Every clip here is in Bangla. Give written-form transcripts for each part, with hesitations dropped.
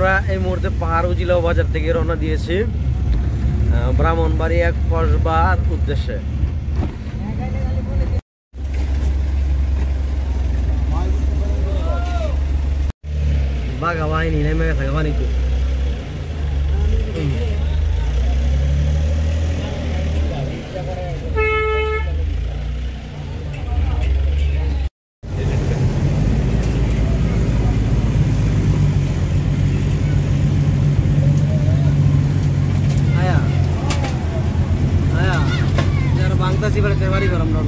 আমরা এই মুহূর্তে পাহাড় উজিলা বাজার থেকে রওনা দিয়েছি ব্রাহ্মণবাড়িয়া কসবার উদ্দেশ্যে। বাঘা বাহিনী নেমে গেছে পানিতে। বাড়ি গরম নয়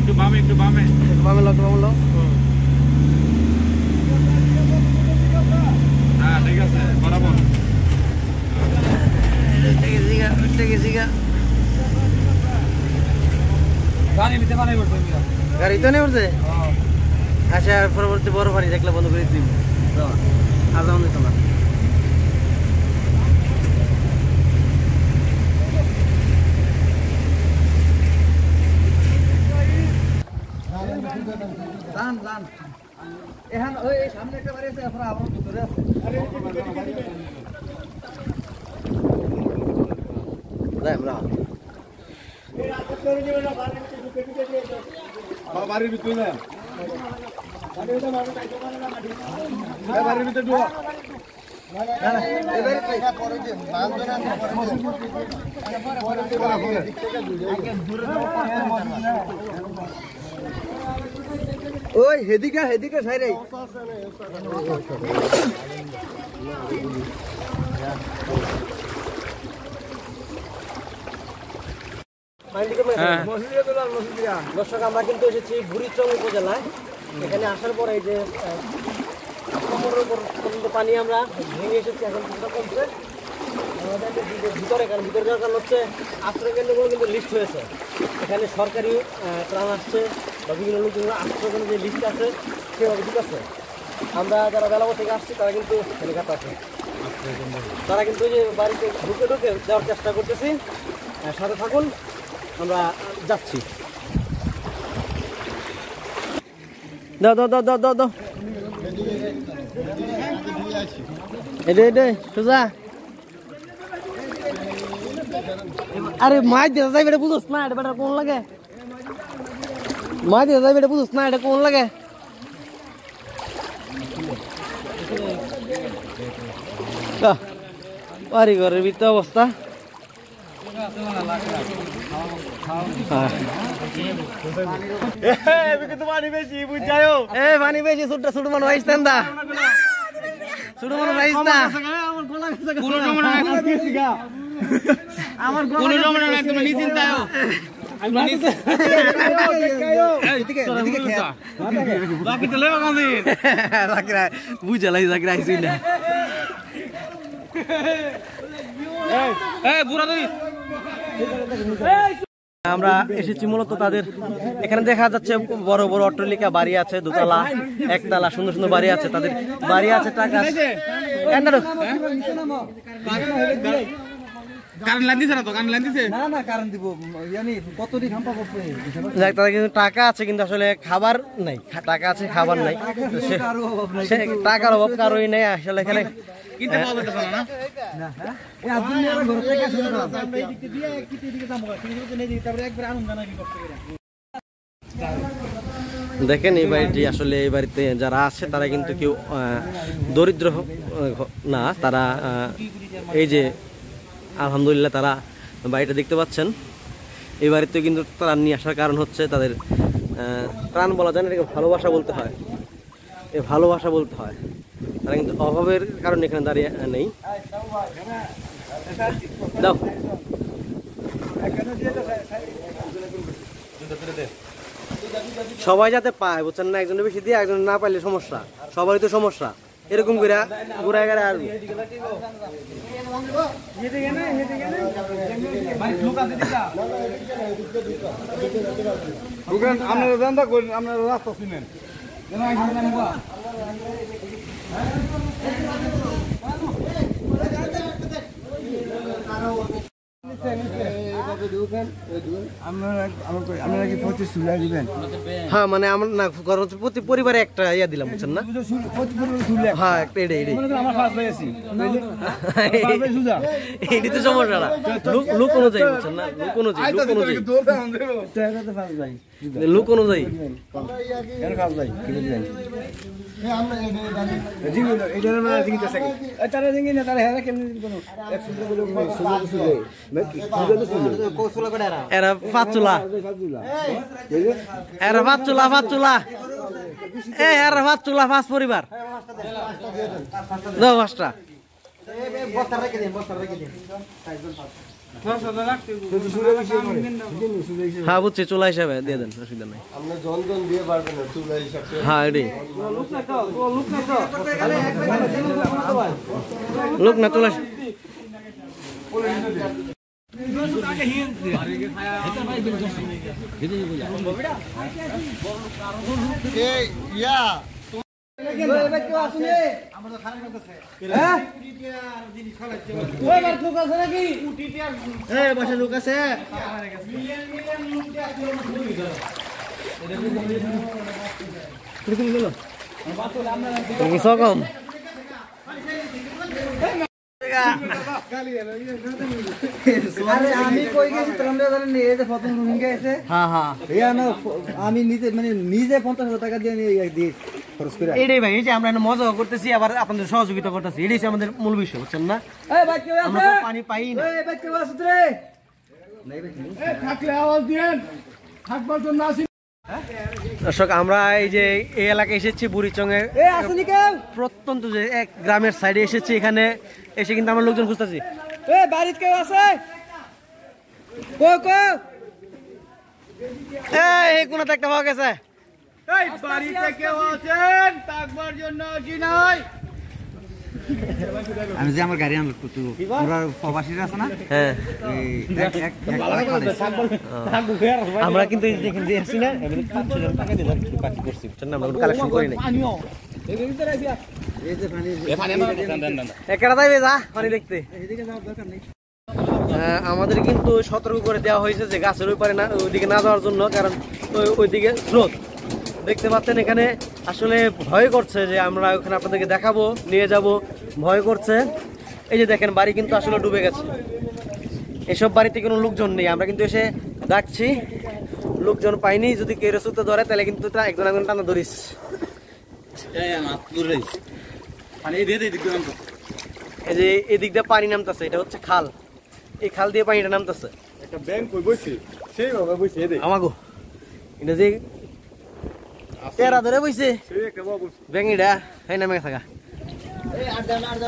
একটু বামে লো হ্যাঁ ঠিক আছে বরাবর গাড়ি তো নেই উঠছে। আচ্ছা পরবর্তী বড় বাড়ি দেখলে বন্ধ করে দিব আর যাও দিত না। এখন ওই সামনে একটা বাড়ি আছে আপনার আবার ভিতরে আছে আমরা বাড়ির ভিতরে না বাড়ির ভিতরে ঢুকো ওই হেদিকে সাইরে দর্শক আমরা কিন্তু এসেছি বুড়িচং উপজেলায়। এখানে আসার পরে এই যে পর্যন্ত পানি আমরা ভেঙে এসেছি, এখন কিছুটা কমছে ভিতরে। কারণ ভিতরে যাওয়ার কারণ হচ্ছে আশ্রয় কেন্দ্রগুলো কিন্তু লিস্ট হয়েছে। এখানে সরকারি ত্রাণ আসছে বা বিভিন্ন লোকগুলো আশ্রয় কেন্দ্র যে লিস্ট আছে সেভাবে ঠিক আছে। আমরা যারা বেলাবো থেকে আসছি তারা কিন্তু লেখাটা আছে, তারা কিন্তু যে বাড়িতে ঢুকে যাওয়ার চেষ্টা করতেছি। সাথে থাকুন, আমরা যাচ্ছি। দাও দাও দাও দাও দাও দাও এটা সোজা। আরে মাছ দিয়ে যাই বেটা বুঝোস না, এটা বেটা কোন লাগে? মাছ দিয়ে যাই বেটা বুঝোস না, এটা কোন লাগে? বাড়ি ঘরের ভিতরে অবস্থা পানি বেশি ছোট ছোট মানুষ আইসতেন দা ছোট মানুষ আইস না বুঝালাই চাকরি আইসি না। আমরা এসেছি মূলত তাদের এখানে দেখা যাচ্ছে বড় বড় অট্টালিকা বাড়ি আছে, দোতলা একতলা সুন্দর সুন্দর বাড়ি আছে, তাদের বাড়ি আছে, টাকা আছে। তাদের কিন্তু টাকা আছে কিন্তু আসলে খাবার নাই, টাকা আছে খাবার নাই, টাকার অভাব কারোই নেই আসলে। এখানে দেখেন এই বাড়িটি আসলে এই বাড়িতে যারা আছে তারা কিন্তু কেউ দরিদ্র না, তারা এই যে আলহামদুলিল্লাহ তারা বাড়িটা দেখতে পাচ্ছেন। এই বাড়িতে কিন্তু তারা নিয়ে আসার কারণ হচ্ছে তাদের প্রাণ বলা যায় না, এটাকে ভালোবাসা বলতে হয়, এই ভালোবাসা বলতে হয়। তারা কিন্তু অভাবের কারণে এখানে দাঁড়িয়ে নেই। দাও সবাই যাতে পায়, বুঝছেন না? একজনের বেশি দিয়ে একজন না পাইলে সমস্যা, সবারই তো সমস্যা। এরকম করে ঘুরায় ঘুরে আসবে। আপনারা রাস্তা চিনেন আপনারা কি 25 চুলা দিবেন? হ্যাঁ মানে আমরা না প্রতি পরিবারে একটা ইয়া দিলাম বুঝছেন না? হ্যাঁ একটা এডে আমার ফার্স্ট ভাই আছি এটি তো সমস্যা না লুক অনুযায়ী বুঝছেন না লুক অনুযায়ী এরা পাঁচ চুলা পাঁচ পরিবার পাঁচটা হ্যাঁ বুঝছি চুলা হিসাবে দিয়ে দেন অসুবিধা নাই হ্যাঁ এটাই লোক না চুলা লোক আছে কম আমি কই গেছি তোমরা জানেন এই যে প্রথম রোহিঙ্গা আছে আমি নিজে 50,000 টাকা দিয়ে দিয়েছি খরচ করে এটাই ভাই এই যে আমরা মজা করতেছি আবার আপনাদের সহযোগিতা করতেছি এটাই আমাদের মূল বিষয় বুঝছেন না আমরা তো পানি পাই না থাকলে আওয়াজ দিয়েন থাকবার জন্য আসি দর্শক আমরা এই যে এই এলাকায় এসেছি বুড়িচংয়ে প্রত্যন্ত যে এক গ্রামের সাইডে এসেছি এখানে এসে কিন্তু আমরা লোকজন খুঁজতেছি বাড়িতে কেউ আছে এই কোনাতে একটা পাওয়া গেছে বাড়িতে কেউ আছেন থাকবার জন্য আসি নাই আমি যে আমার গাড়ি আনলো ওরা প্রবাসীরা আছে না হ্যাঁ আমরা কিন্তু দেখেন যে আসি না টাকা দিয়ে বাকি করছি আমরা কালেকশন করি নাই পানি দেখতে আমাদের কিন্তু সতর্ক করে দেওয়া হয়েছে যে গাছের ওই পারে না ওইদিকে না যাওয়ার জন্য কারণ ওইদিকে স্রোত দেখতে পাচ্ছেন এখানে আসলে ভয় করছে যে আমরা ওখানে আপনাদেরকে দেখাবো নিয়ে যাব ভয় করছে এই যে দেখেন বাড়ি কিন্তু আসলে ডুবে গেছে এসব বাড়িতে কোনো লোকজন নেই আমরা কিন্তু এসে ডাকছি লোকজন পাইনি যদি কেউ রসুতে ধরে তাহলে কিন্তু একজন একজন টানা ধরিস এই যে এদিক দিয়ে পানি নামতেছে এটা হচ্ছে খাল এই খাল দিয়ে পানিটা নামতেছে একটা ব্যাংক কই বইছি সেইভাবে বইছি এই আমাগো এটা যে তেরা ধরে বইছে সেই একটা বাবু ব্যাঙিটা এই নামে থাকা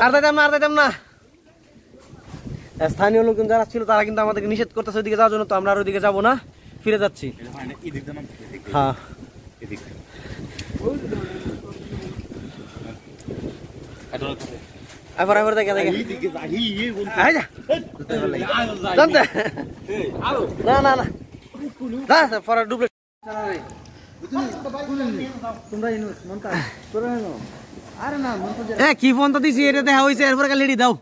আর দাইতাম না স্থানীয় লোকজন যারা ছিল তারা কিন্তু আমাদেরকে নিষেধ করতেছে ওইদিকে যাওয়ার জন্য তো আমরা আর ওইদিকে যাবো না ফিরে যাচ্ছি হ্যাঁ এবার দেখে না ফরার ডুবলে কি ফোন তো দিছি এটা দেখা হয়েছে এরপরে কাল লেডি দাও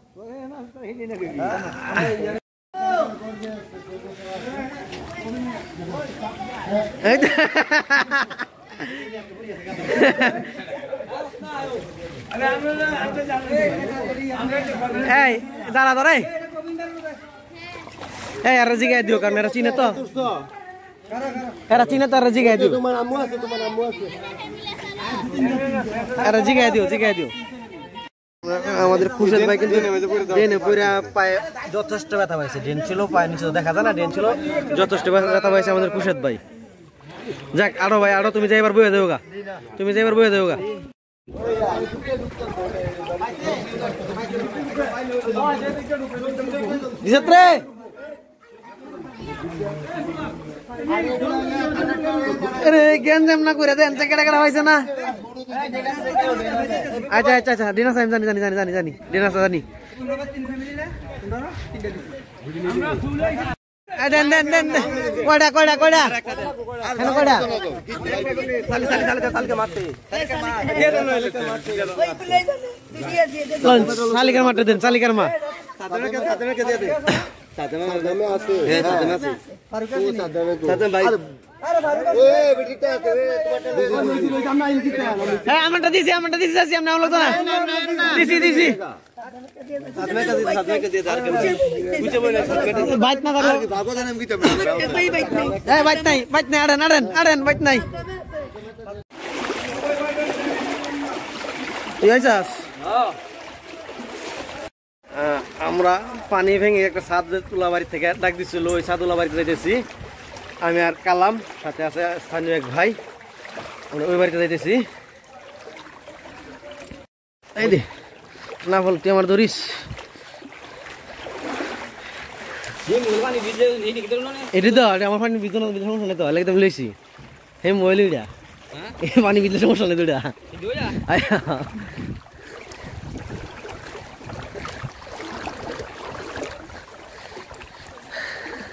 এই দাঁড়া ধরে এই আর জিগাই দিও কারণ এরা চিনে তো এরা চিনে তো আর জিগাই দিও এরা জিগাই দিও আমাদের খুরশেদ ভাই কিন্তু ড্রেনে পড়ে পায়ে যথেষ্ট ব্যথা পাইছে ড্রেন ছিল পায়ে নিচে দেখা যায় না ড্রেন ছিল যথেষ্ট ব্যথা পাইছে আমাদের খুরশেদ ভাই যাক আরো ভাই আরো তুমি যাইবার বয়ে দেও গা গেঞ্জাম না করে দেন কেটা হয়েছে না আচ্ছা ডিনার সাইম জানি ডিনার জানি দেন কয়টা শালিকার মাঠে দেন শালিকার মা সাদামে আছে হ্যাঁ সাদামে আছে ফারুক আছে সাদাম ভাই আরে ফারুক এ বেটিটা আছে তোমারটা হ্যাঁ আমারটা দিছি চাচি আপনি আমলো তো না দিছি সাদামে কে দিয়ে দাঁড় করে বুঝে বলে সাদামে বাইত না করো ভাগো জানাম কি তুমি এই বাইত নাই আড়েন বাইত নাই আমরা পানি ভেঙে একটা সাদ তুলাবাড়ি থেকে ডাক দিচ্ছিল ওই সাদুলা বাড়িতে যাইতেছি আমি আর কালাম সাথে আছে স্থানীয় এক ভাই আমরা ওই বাড়িতে যাইতেছি এই দে না বল তুই আমার ধরিস এটি তো আমার পানি বিদ্যুৎ সমস্যা নেই তো একদম লইছি হে মোবাইল পানি বিদ্যুৎ সমস্যা নেই দুইটা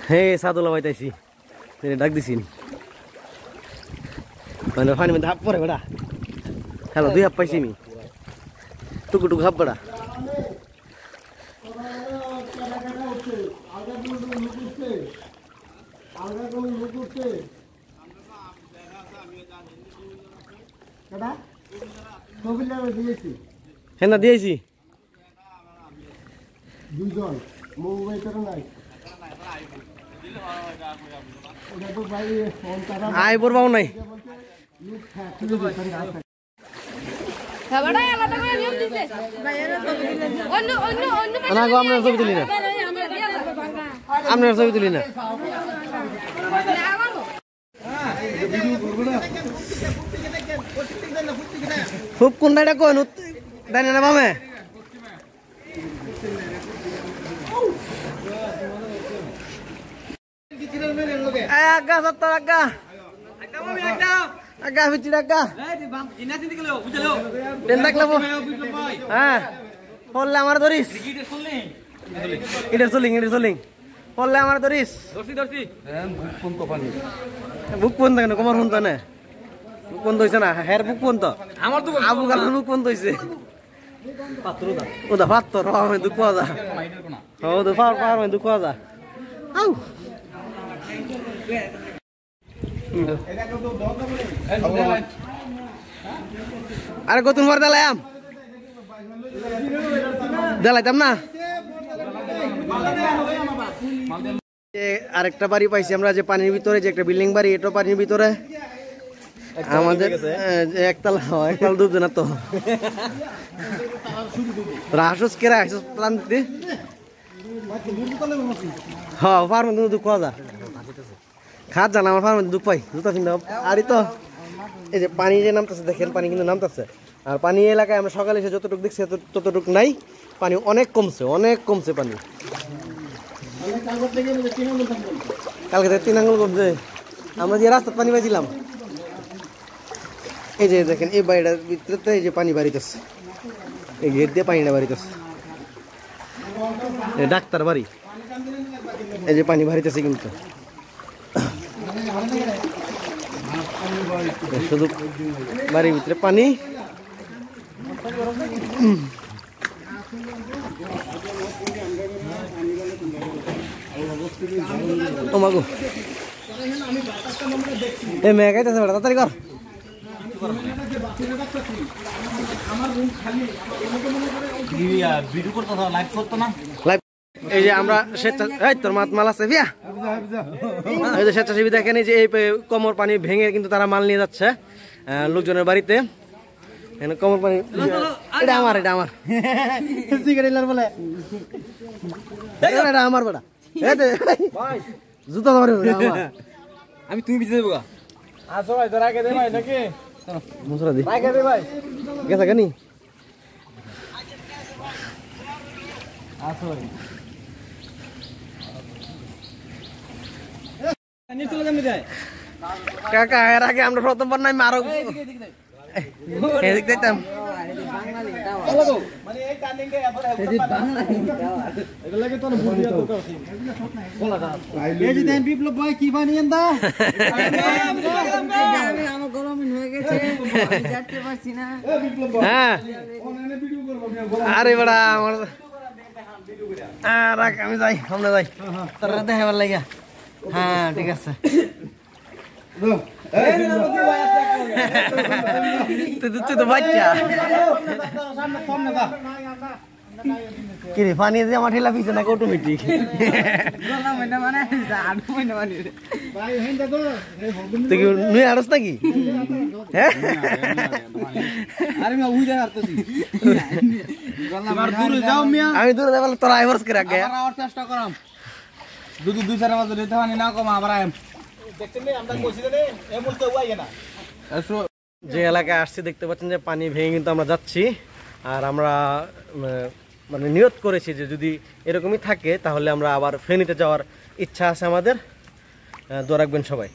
হে সাদুলা বাইতাইছি ডাক দিছিন মানে পানি মধ্যে হাপ পরে বেড়া হ্যালো 2 হাপ পাইছি আমি টুকু হাপ বেড়া হ্যাঁ না দিয়েছি আয় পড়বাও নাই আপনার ছবি তুলি না আপনার ছবি তুলি না খুব কোনটা কোন ডাইনে না বামে agak satu agak vicin agak dendak lah bu polle amar doris ider suling polle amar doris buk pun tak komar pun tak ne buk pun toise na hair buk pun to amar tu abu kalan buk pun toise udah pator orang itu kuasa oh udah far itu kuasa au আরে কতক্ষণ পর দালাম দালাইতাম না আরেকটা বাড়ি পাইছি আমরা যে পানির ভিতরে যে একটা বিল্ডিং বাড়ি এটা পানির ভিতরে আমাদের একতলা ডুবছে না তো রাসুস কেরা আইসুস প্ল্যান দিতে হ্যাঁ ফার্ম দুঃখ যা খাত জানা আমার ফার্মে দুঃখ পাই জুতা কিনতে আরই তো এই যে পানি যে নামতেছে দেখেন পানি কিন্তু নামতেছে আর পানি এলাকায় আমরা সকালে এসে যতটুকু দেখছি ততটুকু নাই পানি অনেক কমছে পানি কালকে থেকে 3 আঙ্গুল কমছে আমরা যে রাস্তায় পানি পাইছিলাম এই যে দেখেন এই বাড়িটার ভিতরে এই যে পানি বাড়িতেছে এই গেট দিয়ে পানিটা বাড়িতেছে ডাক্তার বাড়ি এই যে পানি বাড়িতেছে কিন্তু শুধু বাড়ির ভিতরে পানি তোমাকে এই মেঘাইতেছে বেটা তাড়াতাড়ি কর এই যে আমরা তোর মাল আছে ভিয়া এই যে স্বেচ্ছাসেবী দেখেন এই যে এই কমর পানি ভেঙে কিন্তু তারা মাল নিয়ে যাচ্ছে লোকজনের বাড়িতে কমর পানি এটা আমার বলে এটা আমার বেটা জুতো আমি তুমি বিতে দেবো মুসরা দি গেছে কেনি কাকা এর আগে আমরা প্রথমবার নাই মারো এদিক দেখতাম বিপ্লব ভাই কি বানিয়ে আরে বড়া আমার রাখ আমি যাই সামনে যাই তোর দেখাবার লাগিয়া হ্যাঁ ঠিক আছে তুই তো বাচ্চা কিরে পানি দিয়ে আমার ঠেলা পিছে নাকি অটোমেটিক তুই কি নুই আড়স নাকি হ্যাঁ আমি দূরে যাবো তোরা আইভার্স করে আগে চেষ্টা করাম দুই 4 বছর দিতে পানি না কম আবার আইম যে এলাকায় আসছি দেখতে পাচ্ছেন যে পানি ভেঙে কিন্তু আমরা যাচ্ছি আর আমরা মানে নিয়ত করেছি যে যদি এরকমই থাকে তাহলে আমরা আবার ফেনীতে যাওয়ার ইচ্ছা আছে আমাদের দোয়া রাখবেন সবাই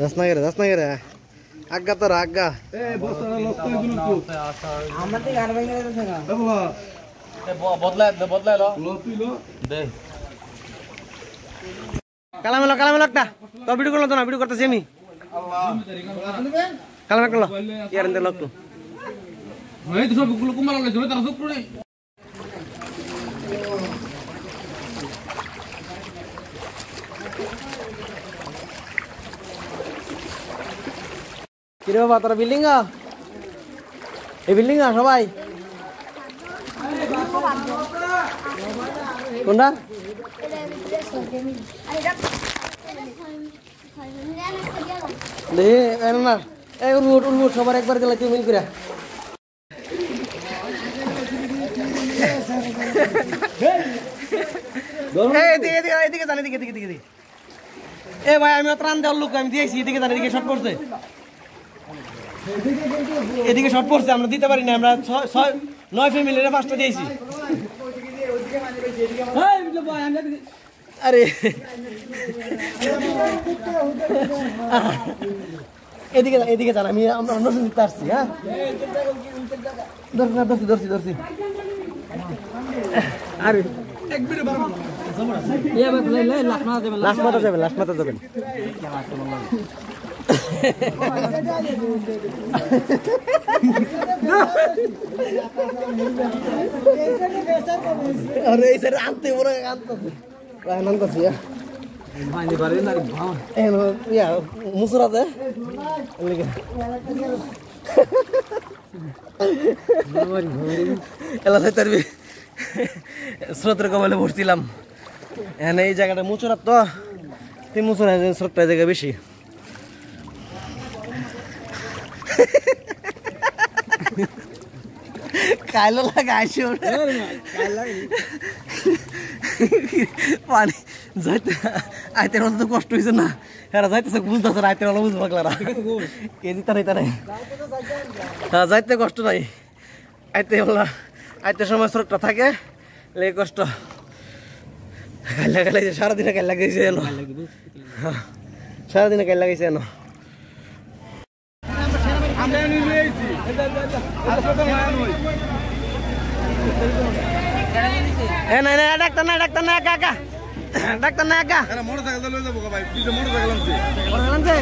দাসনাগরে আজ্ঞা তোর আজ্ঞা কালামেলো একটা তোর ভিডিও করলো তো না ভিডিও করতেছি আমি কালামে করলো ইয়ার লোক তো কিরে বাবা তোরা বিল্ডিং এই বিল্ডিং সবাই কোনটা দেখি না উঠ সবার একবার গেলে তুই মিল করে এদিকে জানি এদিকে এ ভাই আমি ত্রাণ দেওয়ার লোক আমি দিয়েছি এদিকে জানি এদিকে শর্ট পড়ছে এদিকে শর্ট পড়ছে আমরা দিতে পারি না আমরা 9 ফ্যামিলির 5টা দিয়েছি আরে এদিকে জান আমি আমরা দিতে আসছি হ্যাঁ ধরছি আরে লাস্ট মাথা যাবেন আরে এই স্যার আনতে বড় আনতেছি মুসরাতে এলা তারবি স্রোতের কবলে বসছিলাম এখানে এই জায়গাটা মুচুরাত তো তিন মুচুরা স্রোতটা জায়গা বেশি কাইলো লাগাইছে পানি যাইতে আইতের তো কষ্ট হয়েছে না এরা যাইতেছে বুঝতেছে আইতের হলো বুঝবো পাগলারা কে দিতে নাই তারা হ্যাঁ যাইতে কষ্ট নাই আইতে সময় স্রোতটা থাকে লেগে কষ্ট কাইলা গাইছে সারাদিনে কাইলা গাইছে এনো সারাদিনে কাইলা গাইছে এনো ডাক্তার না একা ডাক্তার না একা মোটরসাইকেল লয়ে যাবো ভাই মোটরসাইকেল আনছে